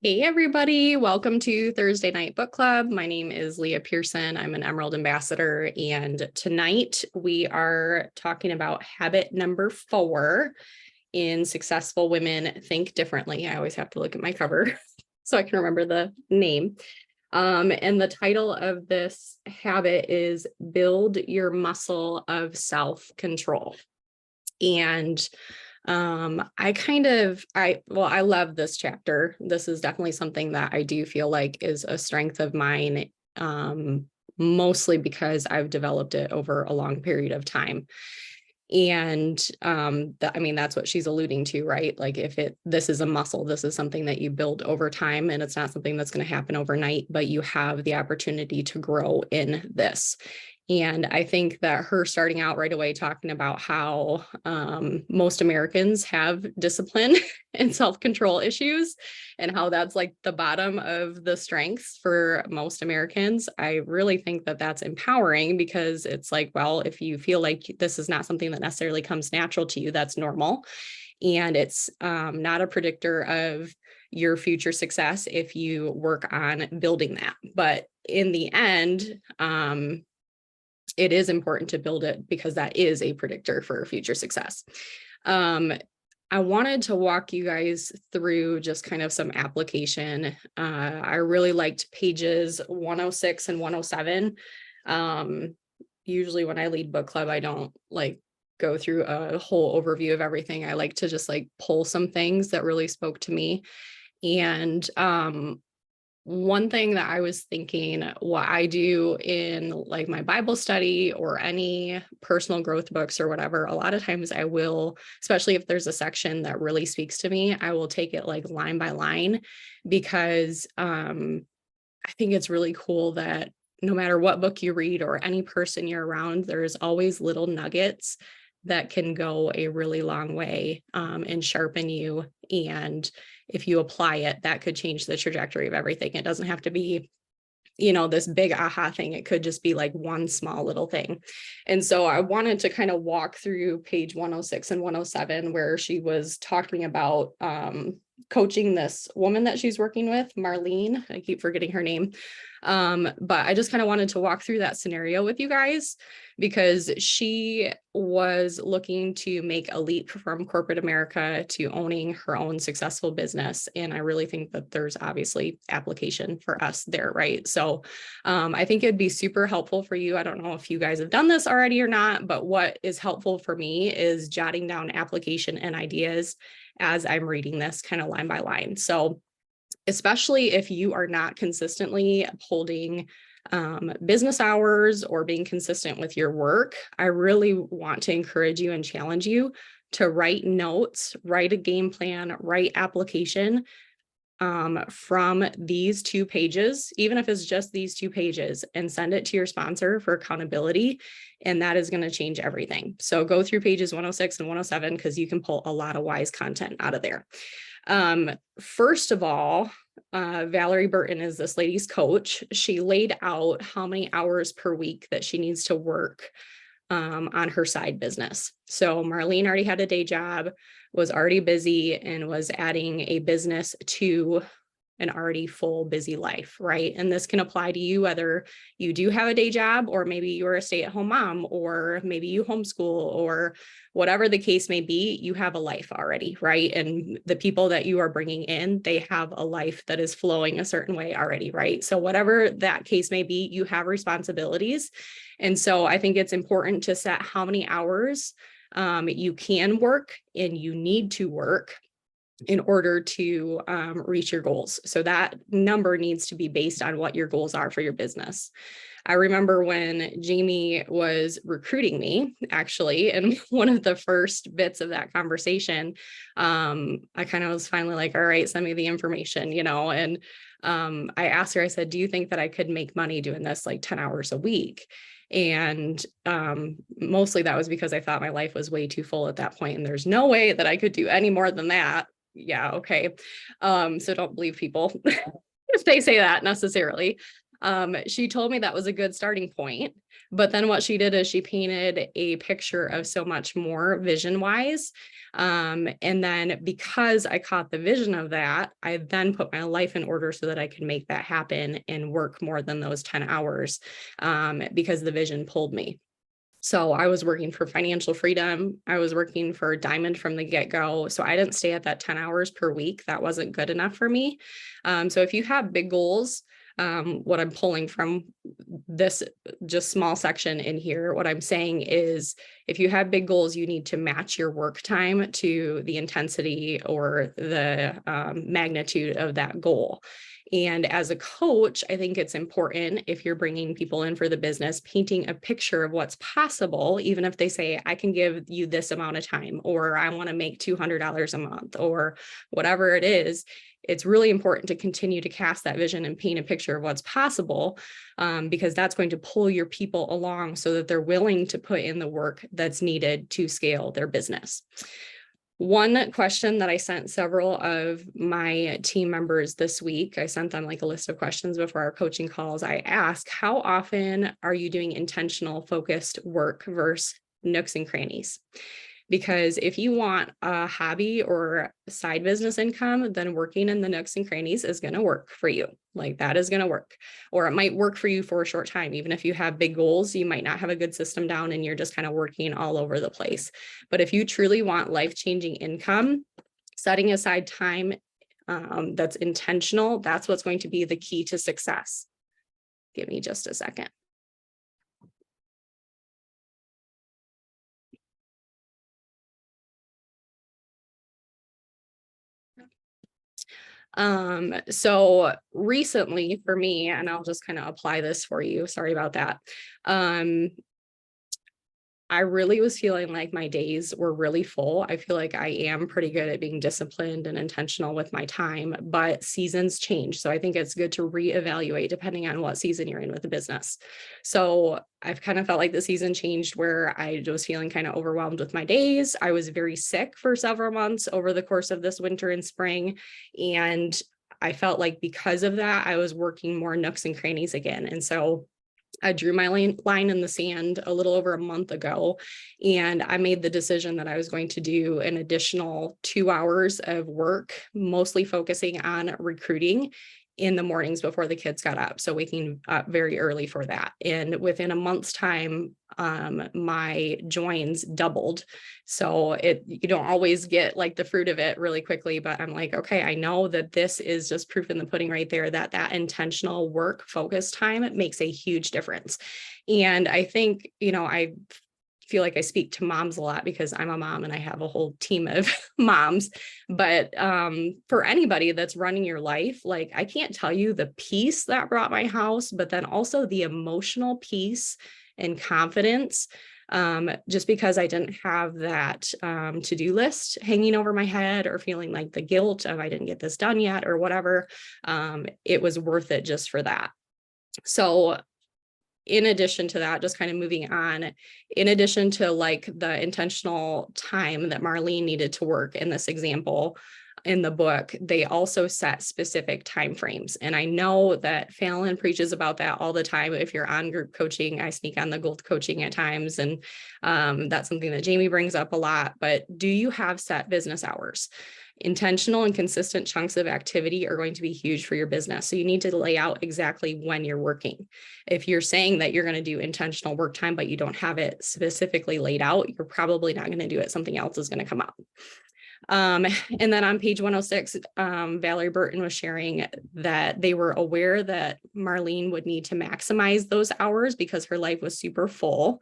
Hey everybody, welcome to Thursday Night Book Club. My name is Leah Pearson. I'm an Emerald Ambassador, and tonight we are talking about habit number 4 in Successful Women Think Differently. I always have to look at my cover so I can remember the name. And the title of this habit is Build Your Muscle of Self-Control. And I love this chapter. This is definitely something that I do feel like is a strength of mine, mostly because I've developed it over a long period of time. And that's what she's alluding to, right? Like this is a muscle, this is something that you build over time, and it's not something that's going to happen overnight, but you have the opportunity to grow in this. And I think that her starting out right away talking about how most Americans have discipline and self-control issues, and how that's like the bottom of the strengths for most Americans. I really think that that's empowering, because it's like, well, if you feel like this is not something that necessarily comes natural to you, that's normal. And it's not a predictor of your future success if you work on building that. But in the end, it is important to build it, because that is a predictor for future success. I wanted to walk you guys through just kind of some application. I really liked pages 106 and 107. Usually when I lead book club, I don't like go through a whole overview of everything. I like to just like pull some things that really spoke to me. And one thing that I was thinking, what I do in like my Bible study or any personal growth books or whatever, a lot of times I will, especially if there's a section that really speaks to me, I will take it like line by line, because I think it's really cool that no matter what book you read or any person you're around, there's always little nuggets that can go a really long way and sharpen you. And if you apply it, that could change the trajectory of everything. It doesn't have to be, this big aha thing. It could just be like one small little thing. And so I wanted to kind of walk through page 106 and 107, where she was talking about coaching this woman that she's working with, Marlene. I keep forgetting her name. But I just kind of wanted to walk through that scenario with you guys, because she was looking to make a leap from corporate America to owning her own successful business. And I really think that there's obviously application for us there, right? So I think it'd be super helpful for you. I don't know if you guys have done this already or not, but what is helpful for me is jotting down application and ideas as I'm reading this kind of line by line. So especially if you are not consistently upholding business hours or being consistent with your work, I really want to encourage you and challenge you to write notes, write a game plan, write application from these 2 pages, even if it's just these 2 pages, and send it to your sponsor for accountability. And that is going to change everything. So go through pages 106 and 107, because you can pull a lot of wise content out of there. First of all, Valerie Burton is this lady's coach. She laid out how many hours per week that she needs to work on her side business. So Marlene already had a day job, was already busy, and was adding a business to an already full busy life, right? And this can apply to you whether you do have a day job, or maybe you're a stay-at-home mom, or maybe you homeschool, or whatever the case may be. You have a life already, right? And the people that you are bringing in, they have a life that is flowing a certain way already, right? So whatever that case may be, you have responsibilities. And so I think it's important to set how many hours you can work and you need to work in order to reach your goals. So that number needs to be based on what your goals are for your business. I remember when Jamie was recruiting me, actually, and one of the first bits of that conversation, I kind of was finally like, all right, send me the information, and I asked her, I said, do you think that I could make money doing this like 10 hours a week? And mostly that was because I thought my life was way too full at that point, and there's no way that I could do any more than that. Yeah, okay. So don't believe people if they say that necessarily. She told me that was a good starting point. But then what she did is she painted a picture of so much more vision wise. And then because I caught the vision of that, I then put my life in order so that I could make that happen and work more than those 10 hours because the vision pulled me. So I was working for financial freedom. I was working for Diamond from the get-go. So I didn't stay at that 10 hours per week. That wasn't good enough for me. So if you have big goals, what I'm pulling from this just small section in here, what I'm saying is if you have big goals, you need to match your work time to the intensity or the magnitude of that goal. And as a coach, I think it's important if you're bringing people in for the business, painting a picture of what's possible, even if they say, I can give you this amount of time, or I want to make $200 a month, or whatever it is. It's really important to continue to cast that vision and paint a picture of what's possible because that's going to pull your people along so that they're willing to put in the work that's needed to scale their business. One question that I sent several of my team members this week, I sent them like a list of questions before our coaching calls. I asked, how often are you doing intentional focused work versus nooks and crannies? Because if you want a hobby or side business income, then working in the nooks and crannies is going to work for you. Like that is going to work, or it might work for you for a short time. Even if you have big goals, you might not have a good system down and you're just kind of working all over the place. But if you truly want life-changing income, setting aside time that's intentional, that's what's going to be the key to success. Give me just a second. So recently for me, and I'll just kind of apply this for you. Sorry about that. I really was feeling like my days were really full. I feel like I am pretty good at being disciplined and intentional with my time, but seasons change. So I think it's good to reevaluate depending on what season you're in with the business. So I've kind of felt like the season changed where I was feeling kind of overwhelmed with my days. I was very sick for several months over the course of this winter and spring. And I felt like because of that, I was working more nooks and crannies again. And so I drew my line in the sand a little over a month ago, and I made the decision that I was going to do an additional 2 hours of work, mostly focusing on recruiting in the mornings before the kids got up. So waking up very early for that. And within a month's time, my joins doubled. So you don't always get like the fruit of it really quickly, but I'm like, okay, I know that this is just proof in the pudding right there, that intentional work focus time makes a huge difference. And I think, I feel like I speak to moms a lot because I'm a mom and I have a whole team of moms. But for anybody that's running your life, like I can't tell you the peace that brought my house, but then also the emotional peace and confidence. Just because I didn't have that to-do list hanging over my head or feeling like the guilt of I didn't get this done yet or whatever, it was worth it just for that. So in addition to that, just kind of moving on, in addition to like the intentional time that Marlene needed to work in this example in the book, they also set specific time frames. And I know that Fallon preaches about that all the time. If you're on group coaching, I sneak on the gold coaching at times. And that's something that Jamie brings up a lot. But do you have set business hours? Intentional and consistent chunks of activity are going to be huge for your business. So you need to lay out exactly when you're working. If you're saying that you're going to do intentional work time, but you don't have it specifically laid out, you're probably not going to do it. Something else is going to come up. And then on page 106, Valerie Burton was sharing that they were aware that Marlene would need to maximize those hours because her life was super full.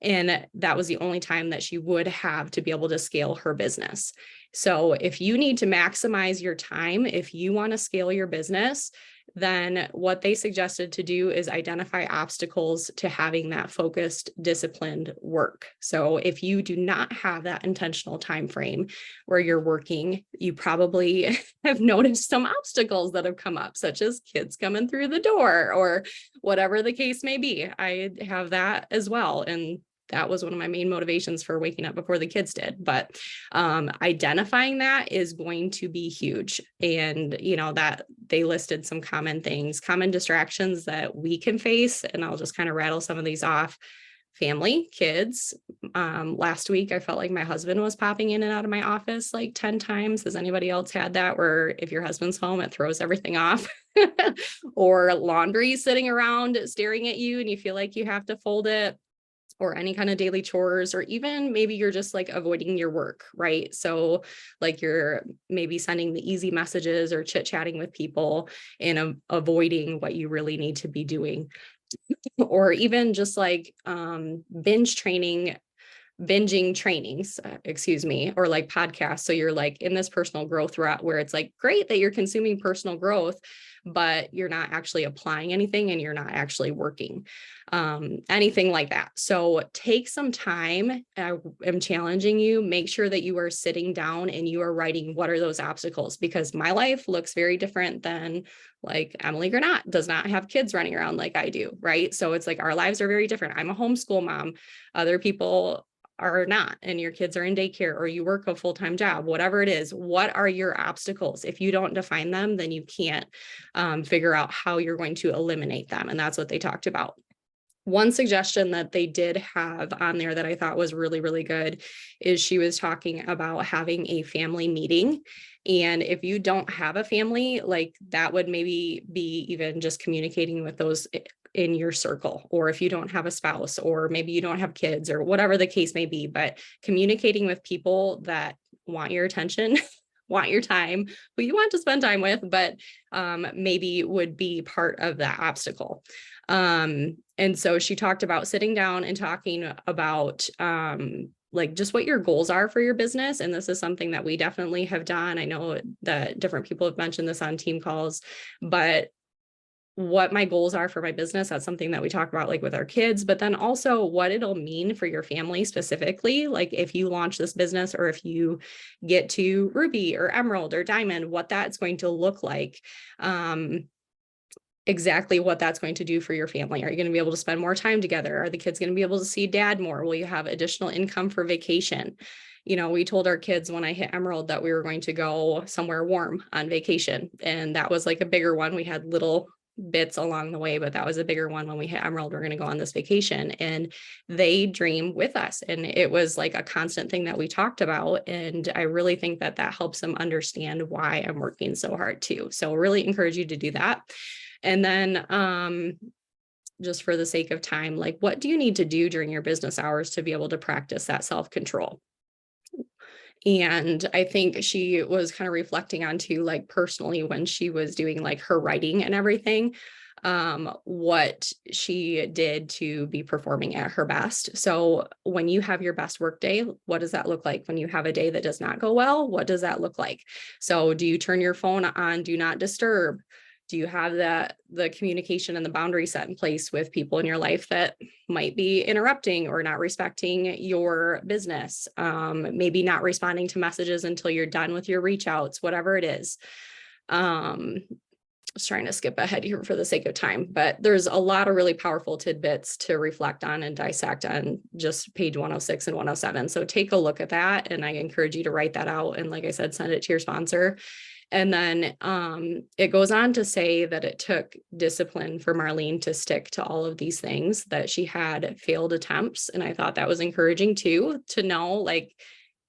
And that was the only time that she would have to be able to scale her business. So if you need to maximize your time, if you want to scale your business, then what they suggested to do is identify obstacles to having that focused, disciplined work. So if you do not have that intentional time frame where you're working, you probably have noticed some obstacles that have come up, such as kids coming through the door or whatever the case may be. I have that as well. And that was one of my main motivations for waking up before the kids did. But identifying that is going to be huge. And, that they listed some common things, common distractions that we can face. And I'll just kind of rattle some of these off. Family, kids. Last week, I felt like my husband was popping in and out of my office like 10 times. Has anybody else had that, where if your husband's home, it throws everything off? Or laundry sitting around staring at you and you feel like you have to fold it, or any kind of daily chores, or even maybe you're just like avoiding your work, right? So like you're maybe sending the easy messages or chit chatting with people and avoiding what you really need to be doing. Or even just like binging trainings, or like podcasts. So you're like in this personal growth route where it's like great that you're consuming personal growth, but you're not actually applying anything and you're not actually working, anything like that. So take some time. I am challenging you. Make sure that you are sitting down and you are writing what are those obstacles, because my life looks very different than like Emily Granat does not have kids running around like I do, right? So it's like our lives are very different. I'm a homeschool mom. Other people are not, and your kids are in daycare, or you work a full-time job, whatever it is. What are your obstacles? If you don't define them, then you can't figure out how you're going to eliminate them. And that's what they talked about. One suggestion that they did have on there that I thought was really, really good is she was talking about having a family meeting. And if you don't have a family, like that would maybe be even just communicating with those in your circle, or if you don't have a spouse, or maybe you don't have kids, or whatever the case may be, but communicating with people that want your attention, want your time, who you want to spend time with, but maybe would be part of that obstacle. And so she talked about sitting down and talking about like just what your goals are for your business. And this is something that we definitely have done. I know that different people have mentioned this on team calls, but what my goals are for my business, that's something that we talk about like with our kids, but then also what it'll mean for your family specifically. Like if you launch this business, or if you get to Ruby or Emerald or Diamond, what that's going to look like. Exactly what that's going to do for your family. Are you going to be able to spend more time together? Are the kids going to be able to see dad more? Will you have additional income for vacation? We told our kids when I hit Emerald that we were going to go somewhere warm on vacation. And that was like a bigger one. We had little bits along the way, but that was a bigger one. When we hit Emerald, we're going to go on this vacation, and they dream with us. And it was like a constant thing that we talked about. And I really think that that helps them understand why I'm working so hard too. So really encourage you to do that. And then just for the sake of time, like what do you need to do during your business hours to be able to practice that self-control? And I think she was kind of reflecting on too, like personally, when she was doing like her writing and everything, what she did to be performing at her best. So when you have your best work day, what does that look like? When you have a day that does not go well, what does that look like? So do you turn your phone on do not disturb? Do you have the communication and the boundary set in place with people in your life that might be interrupting or not respecting your business? Maybe not responding to messages until you're done with your reach outs, whatever it is. Just trying to skip ahead here for the sake of time, but there's a lot of really powerful tidbits to reflect on and dissect on just page 106 and 107. So take a look at that. And I encourage you to write that out. And like I said, send it to your sponsor. And then it goes on to say that it took discipline for Marlene to stick to all of these things, that she had failed attempts. And I thought that was encouraging too, to know like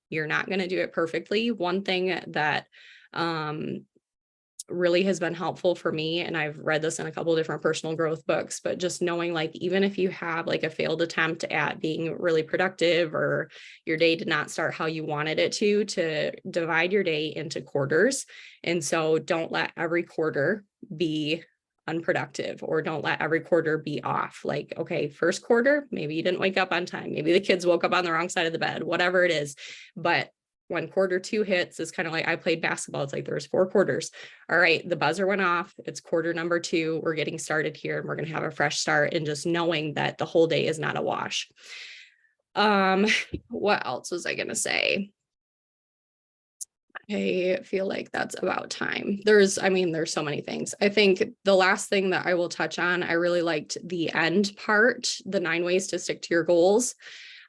you're not going to do it perfectly. One thing that really has been helpful for me, and I've read this in a couple of different personal growth books, but just knowing like even if you have like a failed attempt at being really productive, or your day did not start how you wanted it to divide your day into quarters. And so don't let every quarter be unproductive, or don't let every quarter be off. Like, okay, first quarter, maybe you didn't wake up on time, maybe the kids woke up on the wrong side of the bed, whatever it is. But when quarter two hits, is kind of like I played basketball. It's like there's 4 quarters. All right, the buzzer went off. It's quarter number 2. We're getting started here, and we're going to have a fresh start, and just knowing that the whole day is not a wash. What else was I going to say? I feel like that's about time. There's so many things. I think the last thing that I will touch on, I really liked the end part, the 9 ways to stick to your goals.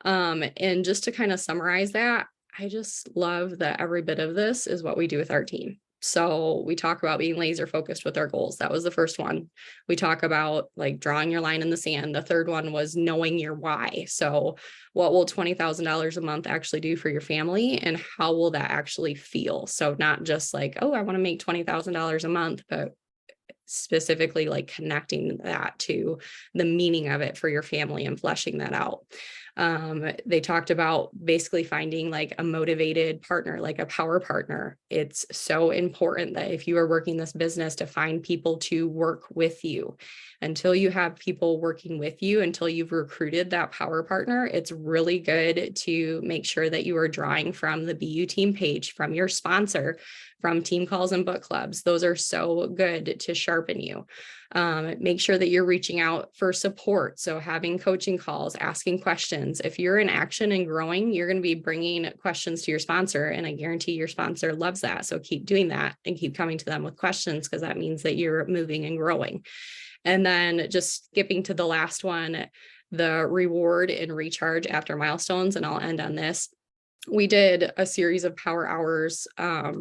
And just to kind of summarize that, I just love that every bit of this is what we do with our team. So we talk about being laser focused with our goals. That was the first one. We talk about like drawing your line in the sand. The third one was knowing your why. So what will $20,000 a month actually do for your family, and how will that actually feel? So not just like, oh, I want to make $20,000 a month, but specifically like connecting that to the meaning of it for your family and fleshing that out. They talked about basically finding like a motivated partner, like a power partner. It's so important that if you are working this business, to find people to work with you. Until you have people working with you, until you've recruited that power partner, it's really good to make sure that you are drawing from the BU team page, from your sponsor, from team calls and book clubs. Those are so good to sharpen you. Make sure that you're reaching out for support. So having coaching calls, asking questions. If you're in action and growing, you're going to be bringing questions to your sponsor. And I guarantee your sponsor loves that. So keep doing that and keep coming to them with questions, because that means that you're moving and growing. And then just skipping to the last one, the reward and recharge after milestones. And I'll end on this. We did a series of power hours. I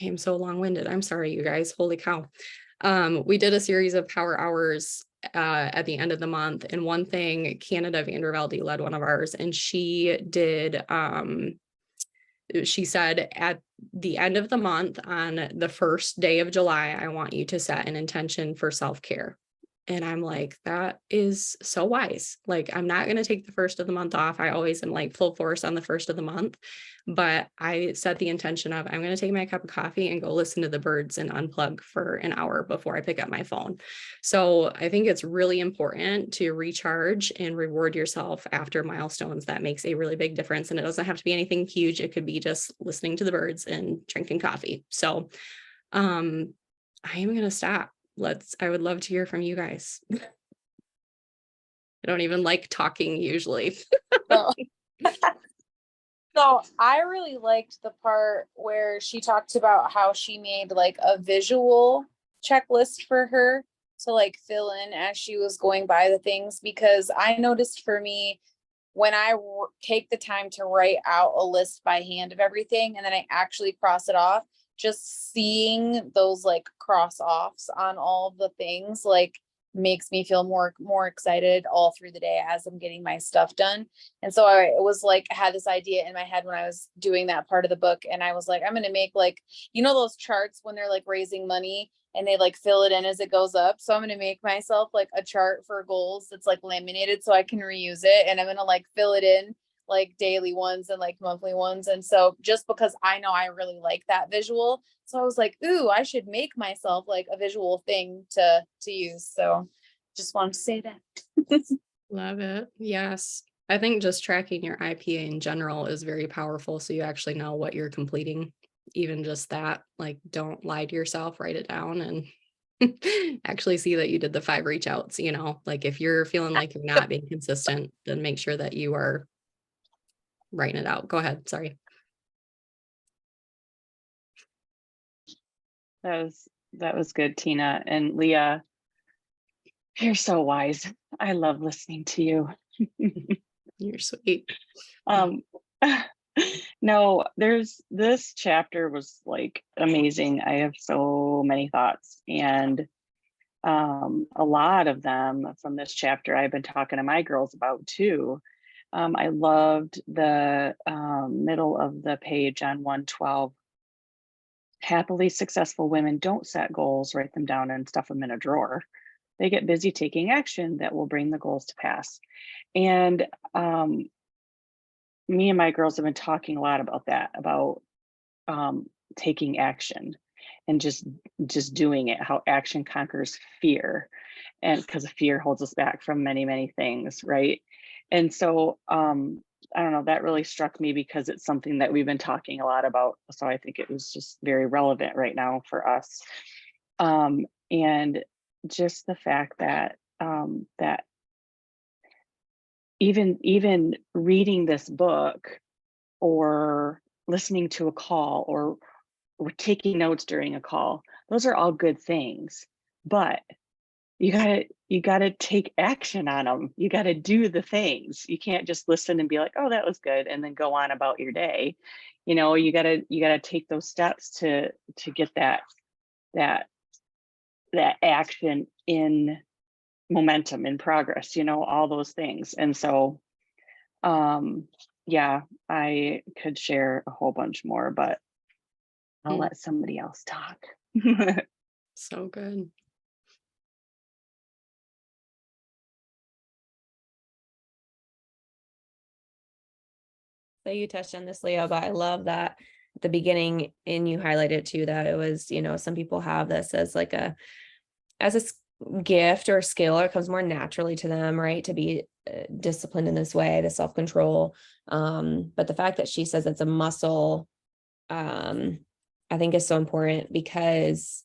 am so long-winded. I'm sorry, you guys. Holy cow. We did a series of power hours at the end of the month. And one thing, Canada Vandervelde led one of ours, and she did, she said, at the end of the month, on the first day of July, I want you to set an intention for self-care. And I'm like, that is so wise. Like, I'm not going to take the first of the month off. I always am like full force on the first of the month. But I set the intention of, I'm going to take my cup of coffee and go listen to the birds and unplug for an hour before I pick up my phone. So I think it's really important to recharge and reward yourself after milestones. That makes a really big difference. And it doesn't have to be anything huge. It could be just listening to the birds and drinking coffee. So I am going to stop. I would love to hear from you guys. I don't even like talking usually. No. So I really liked the part where she talked about how she made like a visual checklist for her to like fill in as she was going by the things, because I noticed for me, when I take the time to write out a list by hand of everything and then I actually cross it off, just seeing those like cross offs on all the things like makes me feel more excited all through the day as I'm getting my stuff done. And so I was like, I had this idea in my head when I was doing that part of the book, and I was like, I'm going to make like, you know, those charts when they're like raising money and they like fill it in as it goes up. So I'm going to make myself like a chart for goals that's like laminated so I can reuse it, and I'm going to like fill it in like daily ones and like monthly ones. And so just because I know I really like that visual, so I was like, ooh, I should make myself like a visual thing to use. So just wanted to say that. Love it. Yes. I think just tracking your IPA in general is very powerful. So you actually know what you're completing. Even just that, like, don't lie to yourself, write it down and actually see that you did the 5 reach outs. Like if you're feeling like you're not being consistent, then make sure that you are writing it out. Go ahead. Sorry. That was good, Tina. And Leah, you're so wise. I love listening to you. You're sweet. No, this chapter was like amazing. I have so many thoughts, and a lot of them from this chapter I've been talking to my girls about too. I loved the middle of the page on 112. Happily successful women don't set goals, write them down, and stuff them in a drawer. They get busy taking action that will bring the goals to pass. And me and my girls have been talking a lot about that, about taking action and just doing it, how action conquers fear. And because fear holds us back from many, many things, right? And so I don't know, that really struck me because it's something that we've been talking a lot about. So I think it was just very relevant right now for us. And just the fact that that even reading this book or listening to a call or taking notes during a call. Those are all good things, but you gotta take action on them. You gotta do the things. You can't just listen and be like, oh, that was good, and then go on about your day. You gotta take those steps to get that that action in momentum, in progress, all those things. And so yeah, I could share a whole bunch more, but I'll let somebody else talk. So good. So you touched on this, Leo, but I love that at the beginning, and you highlighted too, that it was, some people have this as like as a gift or a skill, or it comes more naturally to them, right? To be disciplined in this way, the self-control. But the fact that she says it's a muscle, I think is so important, because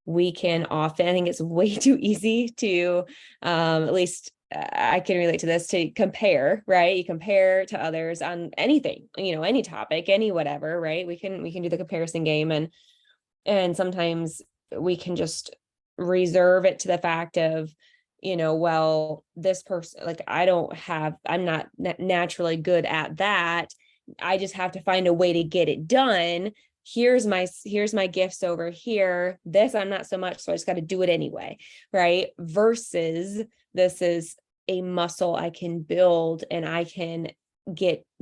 we can often, I think it's way too easy to, at least I can relate to this, to compare, right? You compare to others on anything, any topic, any whatever, right? We can do the comparison game, and sometimes we can just reserve it to the fact of, well, this person, like, I'm not naturally good at that. I just have to find a way to get it done. Here's my gifts over here. This I'm not so much, so I just got to do it anyway, right? Versus this is a muscle I can build, and I can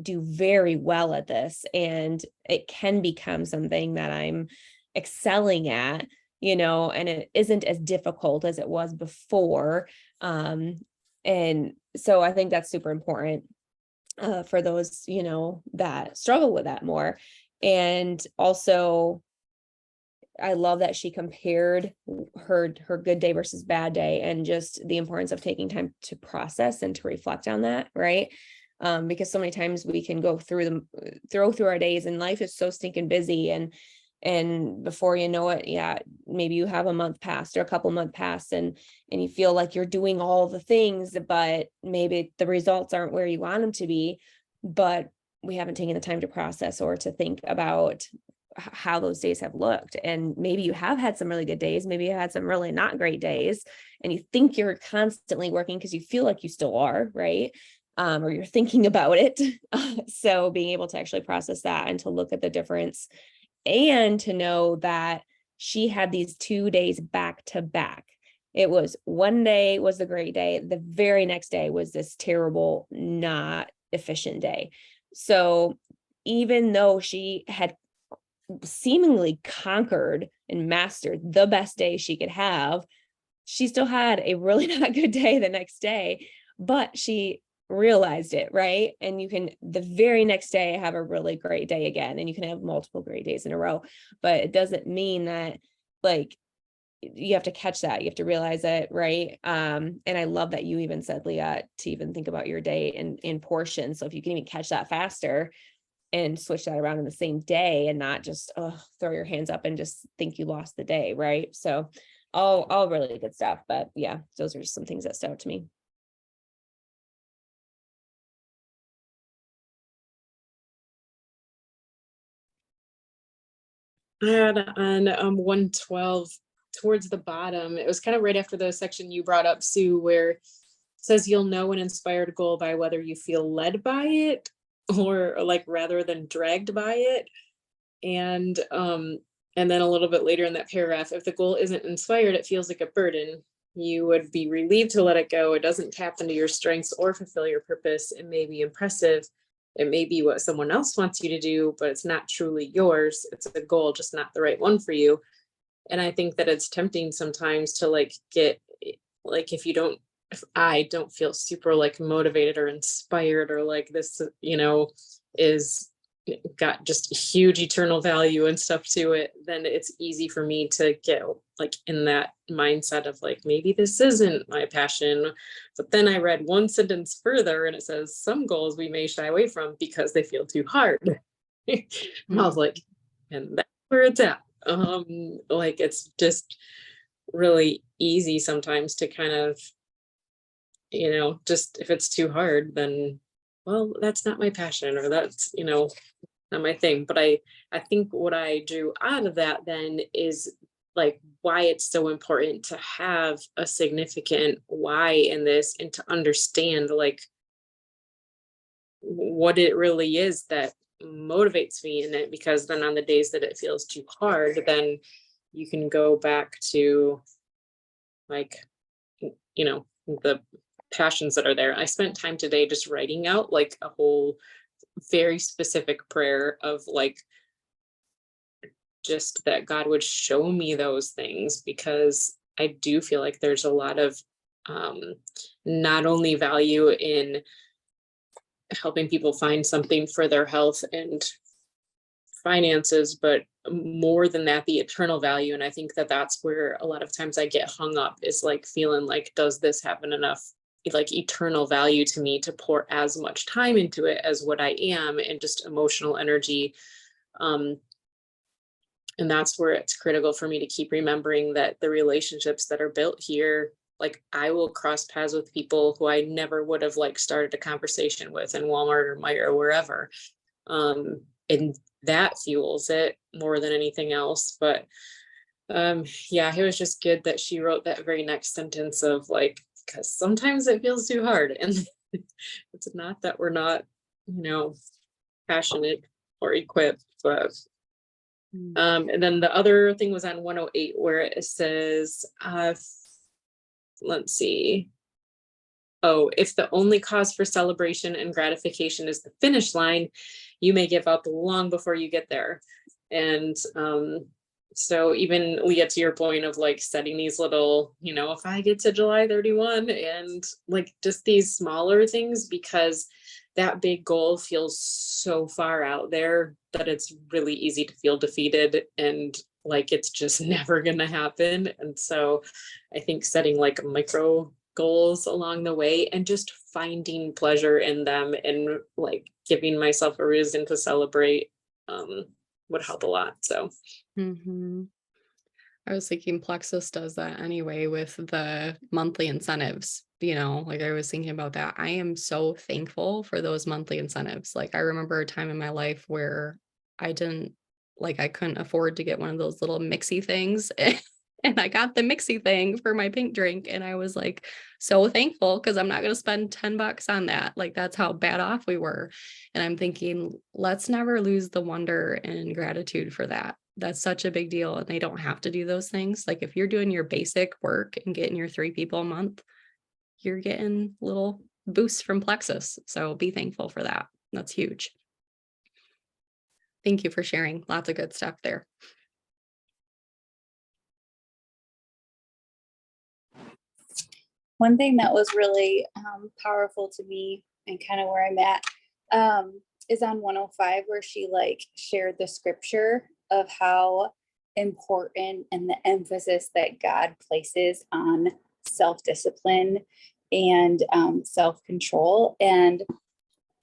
do very well at this, and it can become something that I'm excelling at, and it isn't as difficult as it was before. And so I think that's super important for those, that struggle with that more. And also, I love that she compared her good day versus bad day, and just the importance of taking time to process and to reflect on that, right? Because so many times we can go through our days, and life is so stinking busy, and before you know it, yeah, maybe you have a month past or a couple month past, and you feel like you're doing all the things, but maybe the results aren't where you want them to be, but we haven't taken the time to process or to think about how those days have looked. And maybe you have had some really good days, maybe you had some really not great days, and you think you're constantly working because you feel like you still are, right? Or you're thinking about it. So being able to actually process that, and to look at the difference, and to know that she had these 2 days back to back. It was one day was the great day, the very next day was this terrible, not efficient day. So even though she had seemingly conquered and mastered the best day she could have, she still had a really not good day the next day, but she realized it, right? And you can the very next day have a really great day again, and you can have multiple great days in a row, but it doesn't mean that, like, you have to catch that, you have to realize it, right? And I love that you even said, Leah, to even think about your day in portions. So if you can even catch that faster and switch that around in the same day, and not just throw your hands up and just think you lost the day, right? So all really good stuff. But yeah, those are just some things that stood out to me. I had on 112 towards the bottom. It was kind of right after the section you brought up, Sue, where it says you'll know an inspired goal by whether you feel led by it, or like rather than dragged by it. And then a little bit later in that paragraph, if the goal isn't inspired, it feels like a burden. You would be relieved to let it go. It doesn't tap into your strengths or fulfill your purpose. It may be impressive. It may be what someone else wants you to do, but it's not truly yours. It's a goal, just not the right one for you. And I think that it's tempting sometimes to if I don't feel super like motivated or inspired, or like this, is got just huge eternal value and stuff to it, then it's easy for me to get like in that mindset of like, maybe this isn't my passion. But then I read one sentence further, and it says some goals we may shy away from because they feel too hard. I was like, and that's where it's at. Like, it's just really easy sometimes to kind of, just if it's too hard, then, well, that's not my passion, or that's, not my thing. But I think what I drew out of that then is like why it's so important to have a significant why in this, and to understand like what it really is that motivates me in it, because then on the days that it feels too hard, then you can go back to like, you know, the passions that are there. I spent time today just writing out like a whole very specific prayer of like just that God would show me those things, because I do feel like there's a lot of not only value in helping people find something for their health and finances, but more than that, the eternal value. And I think that that's where a lot of times I get hung up, is like feeling like, does this have enough like eternal value to me to pour as much time into it as what I am, and just emotional energy. And that's where it's critical for me to keep remembering that the relationships that are built here, like I will cross paths with people who I never would have like started a conversation with in Walmart or Meijer or wherever. And that fuels it more than anything else. But yeah, it was just good that she wrote that very next sentence of like, because sometimes it feels too hard. And it's not that we're not, you know, passionate or equipped, but and then the other thing was on 108, where it says, let's see. Oh, if the only cause for celebration and gratification is the finish line, you may give up long before you get there. And so even Leah, to your point of like setting these little, you know, if I get to July 31 and like just these smaller things, because that big goal feels so far out there that it's really easy to feel defeated and like it's just never going to happen. And so I think setting like micro goals along the way and just finding pleasure in them and like giving myself a reason to celebrate would help a lot. So I was thinking Plexus does that anyway with the monthly incentives, you know, like I was thinking about that. I am so thankful for those monthly incentives. Like I remember a time in my life where I couldn't afford to get one of those little mixy things. And I got the mixy thing for my pink drink. And I was like, so thankful, because I'm not going to spend $10 on that. Like that's how bad off we were. And I'm thinking, let's never lose the wonder and gratitude for that. That's such a big deal. And they don't have to do those things. Like if you're doing your basic work and getting your 3 people a month, you're getting little boosts from Plexus. So be thankful for that. That's huge. Thank you for sharing. Lots of good stuff there. One thing that was really powerful to me and kind of where I'm at is on 105, where she like shared the scripture of how important and the emphasis that God places on self-discipline and self-control. And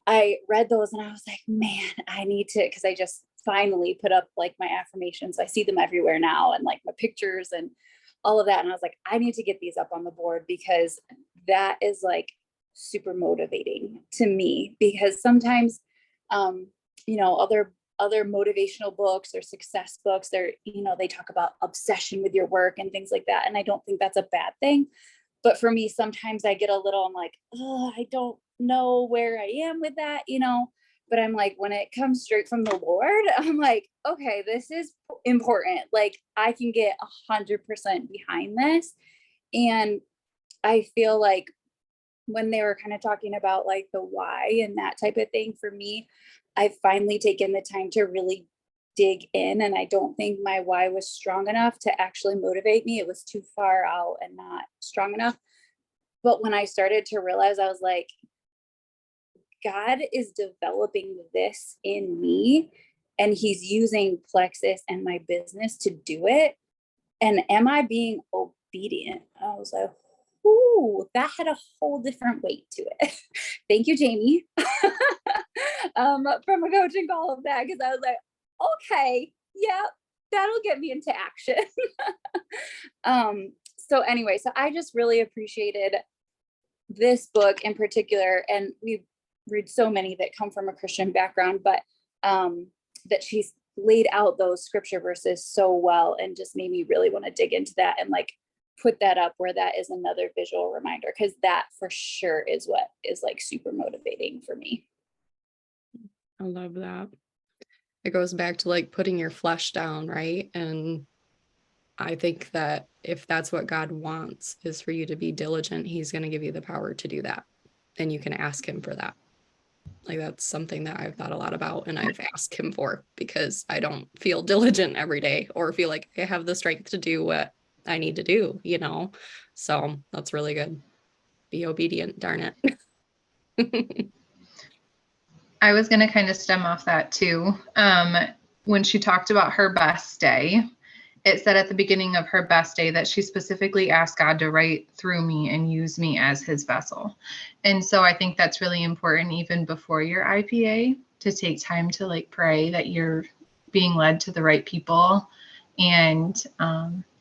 I read those and I was like, man, I need to, because I just finally put up like my affirmations. I see them everywhere now, and like my pictures and all of that. And I was like, I need to get these up on the board, because that is like super motivating to me. Because sometimes, you know, other motivational books or success books, they're, you know, they talk about obsession with your work and things like that. And I don't think that's a bad thing. But for me, sometimes I get a little, I'm like, oh, I don't know where I am with that, you know. But I'm like, when it comes straight from the Lord, I'm like, okay, this is important. Like I can get 100% behind this. And I feel like when they were kind of talking about like the why and that type of thing, for me, I've finally taken the time to really dig in. And I don't think my why was strong enough to actually motivate me. It was too far out and not strong enough. But when I started to realize, I was like, God is developing this in me, and he's using Plexus and my business to do it. And am I being obedient? I was like, ooh, that had a whole different weight to it. Thank you, Jamie, from a coaching call of that, because I was like, okay, yeah, that'll get me into action. So anyway, so I just really appreciated this book in particular, and we read so many that come from a Christian background, but that she's laid out those scripture verses so well and just made me really want to dig into that and like put that up where that is another visual reminder, because that for sure is what is like super motivating for me. I love that. It goes back to like putting your flesh down, right? And I think that if that's what God wants, is for you to be diligent, he's going to give you the power to do that. And you can ask him for that. Like that's something that I've thought a lot about and I've asked him for, because I don't feel diligent every day or feel like I have the strength to do what I need to do, you know? So that's really good. Be obedient, darn it. I was going to kind of stem off that too. When she talked about her best day, it said at the beginning of her best day that she specifically asked God to write through me and use me as his vessel. And so I think that's really important even before your IPA, to take time to like pray that you're being led to the right people, and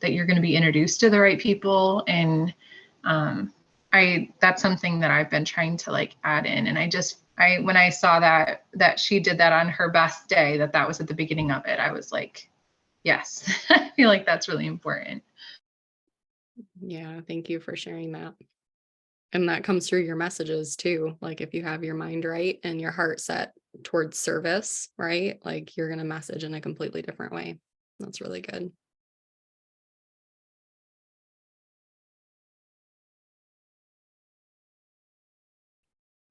that you're going to be introduced to the right people. And that's something that I've been trying to like add in. And when I saw that she did that on her best day, that was at the beginning of it, I was like, yes, I feel like that's really important. Yeah, thank you for sharing that. And that comes through your messages too. Like if you have your mind right and your heart set towards service, right? Like you're going to message in a completely different way. That's really good.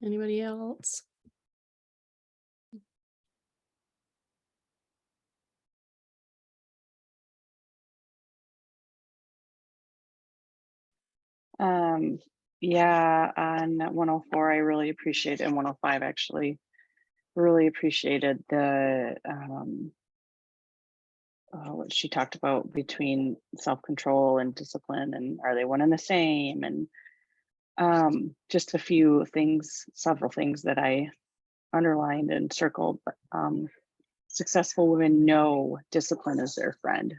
Anybody else? Yeah, on 104, I really appreciate, and 105 actually, really appreciated the what she talked about between self-control and discipline, and are they one and the same? And just a few things, several things that I underlined and circled. Successful women know discipline is their friend.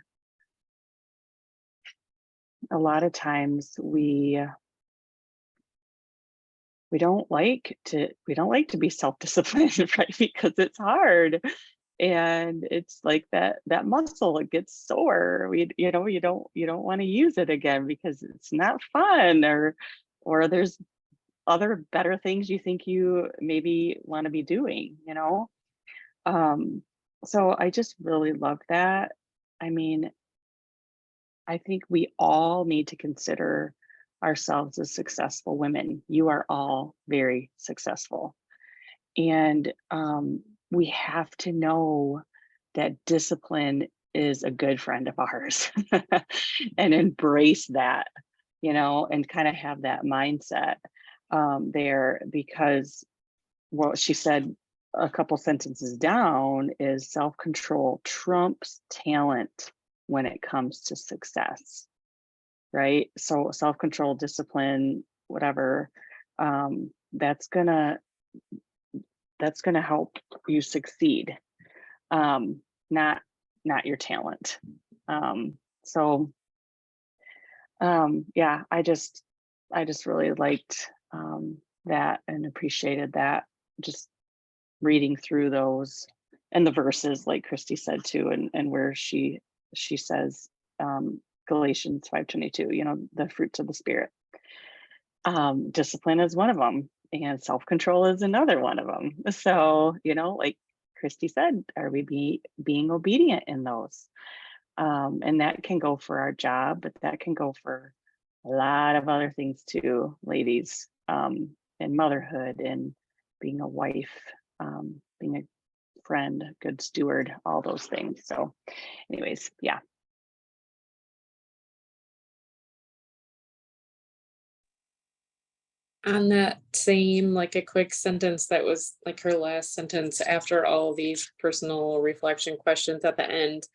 A lot of times we don't like to be self-disciplined, right? Because it's hard, and it's like that muscle, it gets sore. You don't want to use it again because it's not fun, or there's other better things you think you maybe want to be doing, so I just really love that. I mean, I think we all need to consider ourselves as successful women. You are all very successful. And we have to know that discipline is a good friend of ours and embrace that, and kind of have that mindset there, because what she said a couple sentences down is self-control trumps talent when it comes to success, right? So self-control, discipline, whatever, that's gonna help you succeed, not your talent. Yeah, I just really liked that and appreciated that, just reading through those and the verses, like Christy said too, and where she says Galatians 5:22, the fruits of the spirit. Discipline is one of them, and self-control is another one of them. So, like Christy said, are we being obedient in those? And that can go for our job, but that can go for a lot of other things too, ladies, and motherhood, and being a wife, being a friend, a good steward, all those things. So anyways, yeah. On that same, like a quick sentence that was like her last sentence after all these personal reflection questions at the end,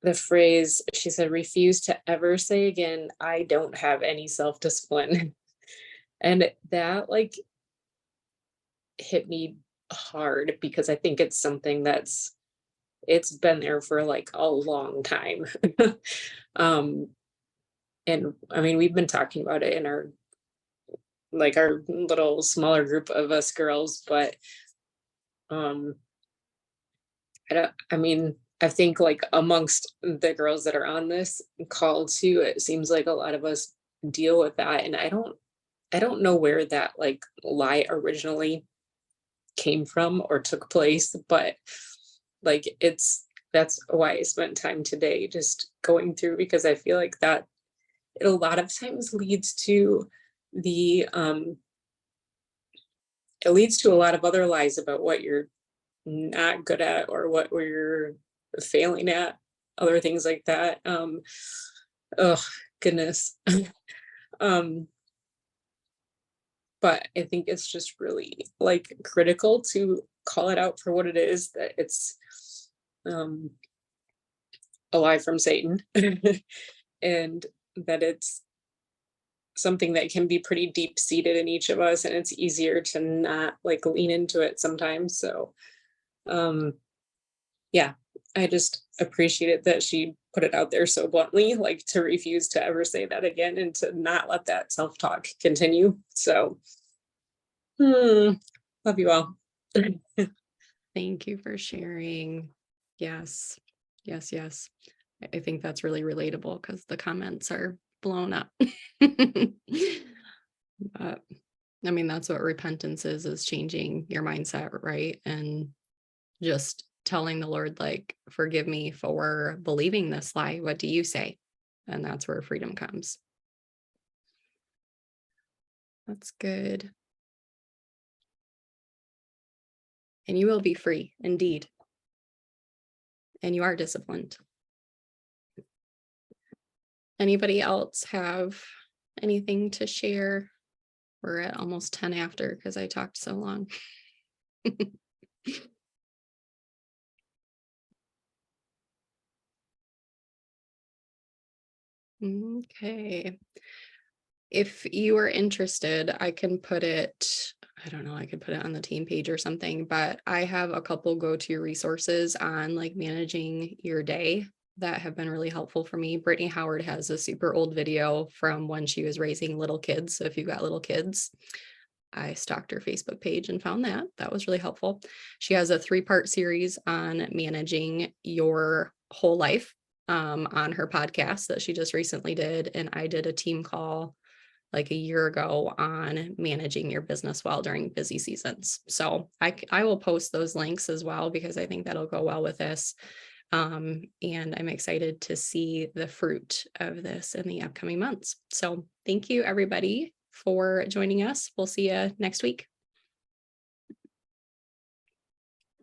the phrase, she said, refuse to ever say again, I don't have any self-discipline. And that like hit me hard, because I think it's something it's been there for like a long time. And I mean, we've been talking about it in our little smaller group of us girls, but I mean, I think like amongst the girls that are on this call too, it seems like a lot of us deal with that. And I don't know where that like lie originally came from or took place, but like that's why I spent time today just going through, because I feel like that it a lot of times leads to the it leads to a lot of other lies about what you're not good at or what you're failing at, other things like that. Oh goodness. um but I think it's just really like critical to call it out for what it is, that it's um a lie from Satan and that it's something that can be pretty deep seated in each of us, and it's easier to not like lean into it sometimes. So yeah, I just appreciated that she put it out there so bluntly, like to refuse to ever say that again and to not let that self-talk continue. So love you all. Thank you for sharing. Yes, yes, yes. I think that's really relatable because the comments are blown up. But I mean, that's what repentance is changing your mindset, right? And just telling the Lord, like, forgive me for believing this lie. What do you say? And that's where freedom comes. That's good. And you will be free indeed. And you are disciplined. Anybody else have anything to share? We're at almost 10 after because I talked so long. Okay. If you are interested, I can put it, I don't know, I could put it on the team page or something, but I have a couple go-to resources on like managing your day that have been really helpful for me. Brittany Howard has a super old video from when she was raising little kids. So if you've got little kids, I stalked her Facebook page and found that. That was really helpful. She has a 3-part series on managing your whole life on her podcast that she just recently did. And I did a team call like a year ago on managing your business well during busy seasons. So I will post those links as well because I think that'll go well with this. And I'm excited to see the fruit of this in the upcoming months. So thank you everybody for joining us. We'll see you next week.